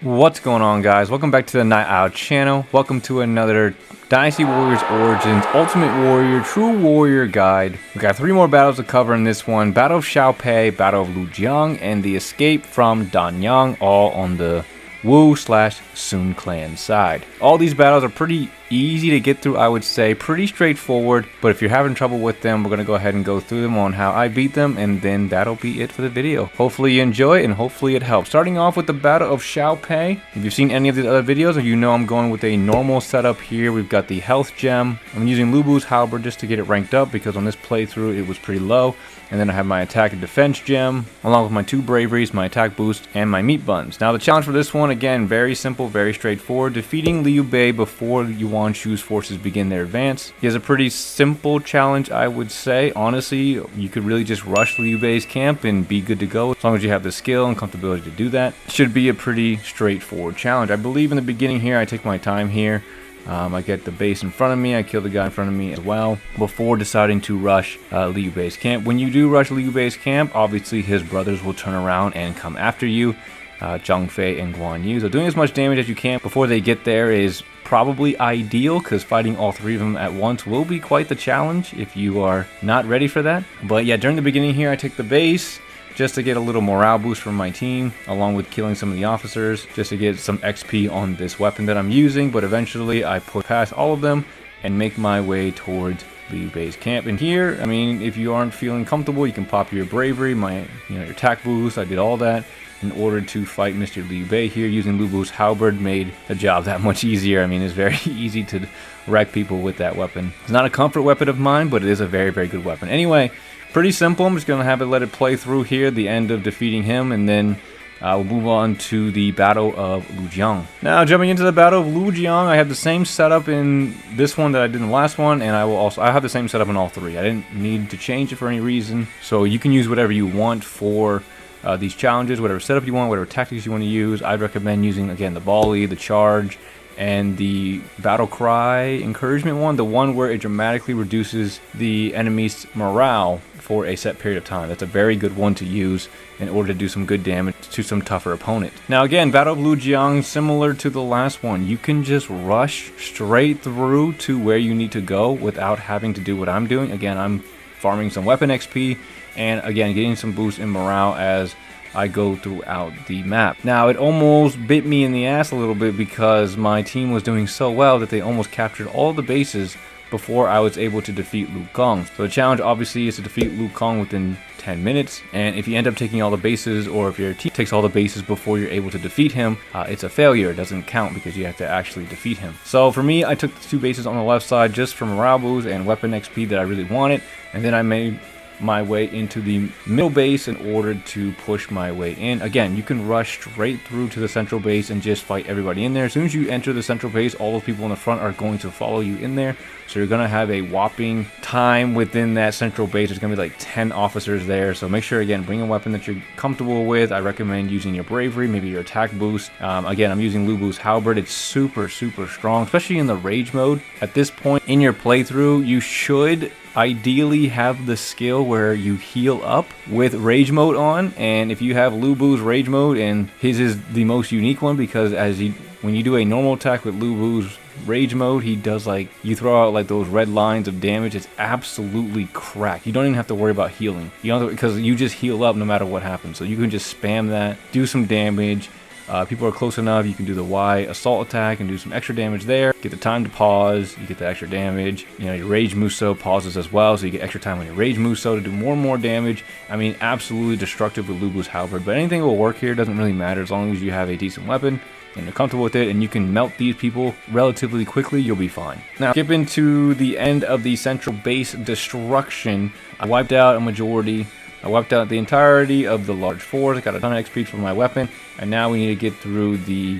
What's going on, guys? Welcome back to the Night Owl channel. Welcome to another Dynasty Warriors Origins Ultimate Warrior True Warrior Guide. We got 3 more battles to cover in this one. Battle of Xiaopei, Battle of Lujiang, and the escape from Danyang, all on the Wu/Sun clan side. All these battles are pretty easy to get through, I would say, pretty straightforward, but if you're having trouble with them, we're going to go ahead and go through them on how I beat them, and then that'll be it for the video. Hopefully you enjoy and hopefully it helps. Starting off with the Battle of Xiaopei. If you've seen any of the other videos, or you know I'm going with a normal setup here. We've got the health gem. I'm using Lubu's halberd just to get it ranked up because on this playthrough it was pretty low. And then I have my attack and defense gem, along with my 2 braveries, my attack boost, and my meat buns. Now the challenge for this one, again, very simple, very straightforward. Defeating Liu Bei before Yuan Shu's forces begin their advance. He has a pretty simple challenge, I would say. Honestly, you could really just rush Liu Bei's camp and be good to go. As long as you have the skill and comfortability to do that. Should be a pretty straightforward challenge. I believe in the beginning here, I take my time here. I get the base in front of me, I kill the guy in front of me as well, before deciding to rush Liu Bei's camp. When you do rush Liu Bei's camp, obviously his brothers will turn around and come after you, Zhang Fei and Guan Yu. So doing as much damage as you can before they get there is probably ideal, because fighting all 3 of them at once will be quite the challenge if you are not ready for that. But yeah, during the beginning here, I take the base, just to get a little morale boost from my team, along with killing some of the officers, just to get some XP on this weapon that I'm using. But eventually I push past all of them and make my way towards Liu Bei's camp. And here, I mean, if you aren't feeling comfortable, you can pop your bravery, your attack boost. I did all that in order to fight Mr. Liu Bei here. Using Lubu's halberd made the job that much easier. I mean, it's very easy to wreck people with that weapon. It's not a comfort weapon of mine, but it is a very, very good weapon. Anyway, pretty simple. I'm just going to let it play through here, the end of defeating him, and then we'll move on to the Battle of Lujiang. Now, jumping into the Battle of Lujiang, I have the same setup in this one that I did in the last one, and I have the same setup in all 3. I didn't need to change it for any reason, so you can use whatever you want for these challenges, whatever setup you want, whatever tactics you want to use. I'd recommend using, again, the volley, the charge, and the battle cry encouragement one, the one where it dramatically reduces the enemy's morale for a set period of time. That's a very good one to use in order to do some good damage to some tougher opponent. Now again, Battle of Lujiang, similar to the last one, you can just rush straight through to where you need to go without having to do what I'm doing. Again, I'm farming some weapon XP and again getting some boost in morale as I go throughout the map. Now, it almost bit me in the ass a little bit because my team was doing so well that they almost captured all the bases before I was able to defeat Lu Kang. So the challenge obviously is to defeat Lu Kang within 10 minutes, and if you end up taking all the bases, or if your team takes all the bases before you're able to defeat him, it's a failure. It doesn't count because you have to actually defeat him. So for me, I took the 2 bases on the left side just for morale boost and weapon XP that I really wanted, and then I made my way into the middle base in order to push my way in. Again, you can rush straight through to the central base and just fight everybody in there. As soon as you enter the central base, all those people in the front are going to follow you in there. So you're going to have a whopping time within that central base. There's going to be like 10 officers there. So make sure, again, bring a weapon that you're comfortable with. I recommend using your bravery, maybe your attack boost. Again, I'm using Lubu's halberd. It's super, super strong, especially in the rage mode. At this point in your playthrough, you should ideally have the skill where you heal up with rage mode on, and if you have Lubu's rage mode, and his is the most unique one because when you do a normal attack with Lubu's rage mode, he does you throw out those red lines of damage. It's absolutely crack. You don't even have to worry about healing, because you just heal up no matter what happens. So you can just spam that, do some damage. People are close enough, you can do the Y assault attack and do some extra damage there. Get the time to pause, you get the extra damage. Your Rage Muso pauses as well, so you get extra time on your Rage Muso to do more and more damage. I mean, absolutely destructive with Lubu's halberd, but anything will work here. Doesn't really matter as long as you have a decent weapon and you're comfortable with it and you can melt these people relatively quickly, you'll be fine. Now, skip into the end of the central base destruction. I wiped out a majority. I wiped out the entirety of the large force. I got a ton of XP from my weapon, and now we need to get through the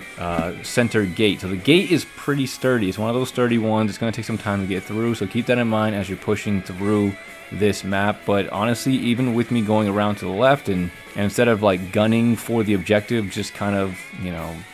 center gate. So the gate is pretty sturdy. It's one of those sturdy ones. It's going to take some time to get through, so keep that in mind as you're pushing through this map. But honestly, even with me going around to the left and instead of gunning for the objective, just kind of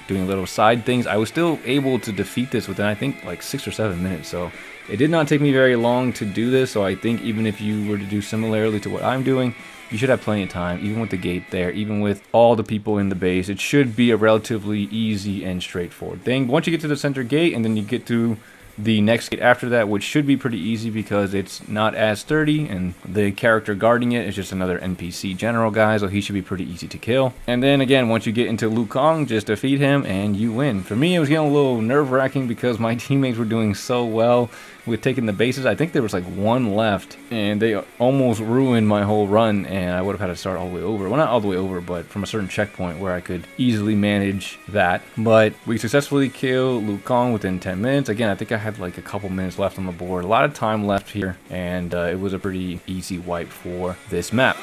doing little side things, I was still able to defeat this within, I think, 6 or 7 minutes. So it did not take me very long to do this. So I think even if you were to do similarly to what I'm doing, you should have plenty of time, even with the gate there, even with all the people in the base. It should be a relatively easy and straightforward thing. Once you get to the center gate, and then you get to the next gate after that, which should be pretty easy because it's not as sturdy, and the character guarding it is just another NPC general guy, so he should be pretty easy to kill. And then again, once you get into Lujiang, just defeat him and you win. For me, it was getting a little nerve-wracking because my teammates were doing so well with taking the bases. I think there was like one left, and they almost ruined my whole run, and I would have had to start all the way over. Well, not all the way over, but from a certain checkpoint where I could easily manage that. But we successfully killed Lujiang within 10 minutes. Again, I think I had like a couple minutes left on the board. A lot of time left here, and it was a pretty easy wipe for this map.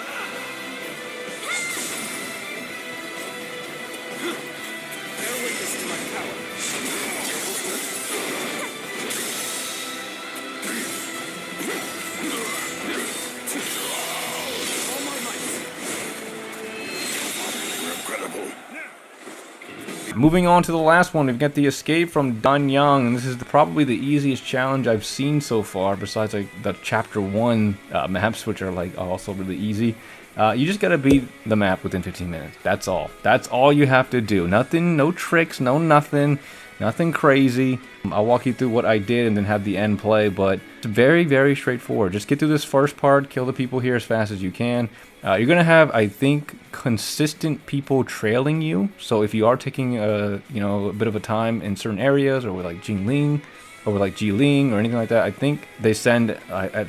Moving on to the last one, we've got the escape from Danyang, and this is probably the easiest challenge I've seen so far, besides like the chapter 1 maps, which are like also really easy. You just gotta beat the map within 15 minutes. That's all. That's all you have to do. Nothing, no tricks, no nothing. Nothing crazy. I'll walk you through what I did and then have the end play, but it's very, very straightforward. Just get through this first part, kill the people here as fast as you can. You're going to have, I think, consistent people trailing you. So if you are taking a bit of a time in certain areas, or with like Jingling, or with like Jiling, or anything like that, I think they send, I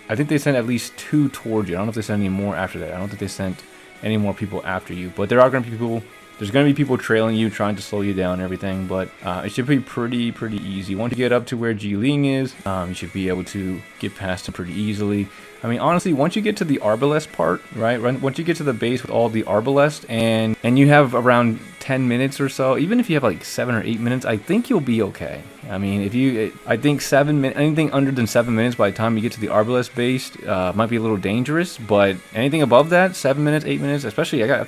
think they send at least 2 towards you. I don't know if they send any more after that. I don't think they sent any more people after you, but there are going to be people. There's going to be people trailing you, trying to slow you down and everything, but it should be pretty easy. Once you get up to where Jiling is, you should be able to get past him pretty easily. I mean, honestly, once you get to the Arbalest part, right? Once you get to the base with all the Arbalest, and you have around 10 minutes or so, even if you have like 7 or 8 minutes, I think you'll be okay. I mean, I think 7 minutes, anything under than 7 minutes by the time you get to the Arbalest base might be a little dangerous, but anything above that, 7 minutes, 8 minutes, especially, I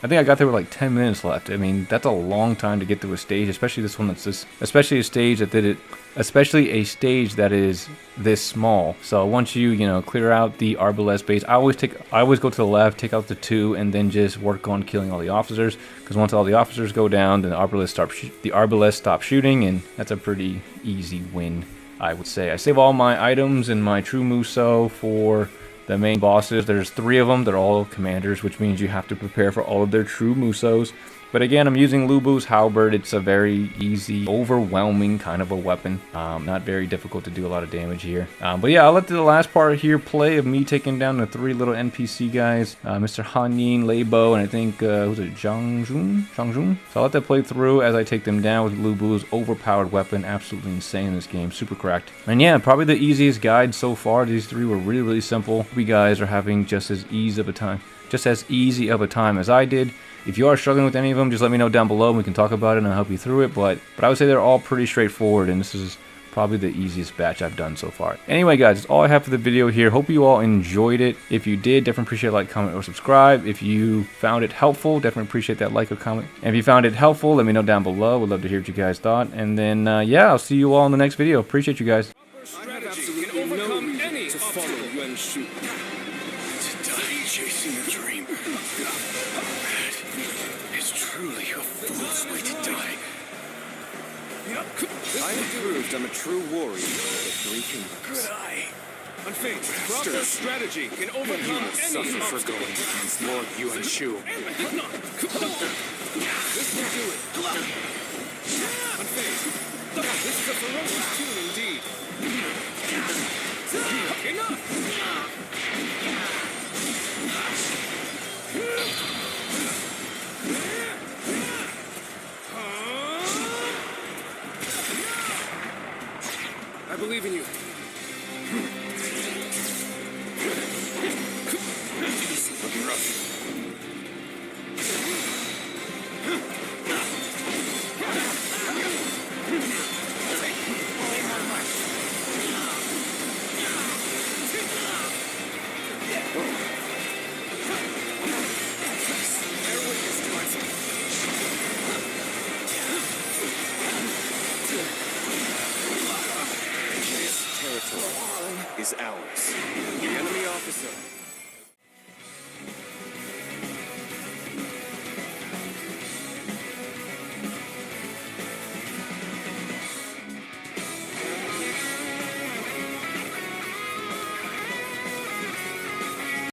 think I got there with like 10 minutes left. I mean, that's a long time to get through a stage, especially this one especially a stage that is this small. So once you clear out the Arbalest base, I always go to the left, take out the 2, and then just work on killing all the officers. Because once all the officers go down, then the Arbalest stops shooting, and that's a pretty easy win, I would say. I save all my items and my True Muso for the main bosses. There's 3 of them. They're all commanders, which means you have to prepare for all of their True Musos. But again, I'm using Lu Bu's halberd. It's a very easy, overwhelming kind of a weapon. Not very difficult to do a lot of damage here. But yeah, I'll let the last part here play of me taking down the 3 little NPC guys. Mr. Han Yin, Leibo, and I think, who's it, Zhang Jun? So I'll let that play through as I take them down with Lu Bu's overpowered weapon. Absolutely insane in this game. Super cracked. And yeah, probably the easiest guide so far. These 3 were really simple. You guys are having just as easy of a time as I did. If you are struggling with any of them, just let me know down below and we can talk about it and I'll help you through it. But I would say they're all pretty straightforward, and this is probably the easiest batch I've done so far. Anyway, guys, that's all I have for the video here. Hope you all enjoyed it. If you did, definitely appreciate a like, comment, or subscribe. If you found it helpful, definitely appreciate that like or comment. And if you found it helpful, let me know down below. Would love to hear what you guys thought. And then, yeah, I'll see you all in the next video. Appreciate you guys. Strategy can overcome any obstacle when shooting. To die chasing a dream. That is truly a fool's way to die. I have proved I'm a true warrior of the 3 kingdoms. Good eye. Unfazed, proper strategy can You overcome will any suffer for obstacle. going against Lord Yuan Shu. This will do it. Unfazed. This is a ferocious tune indeed. Enough! I believe in you. Looking rough. This territory is ours.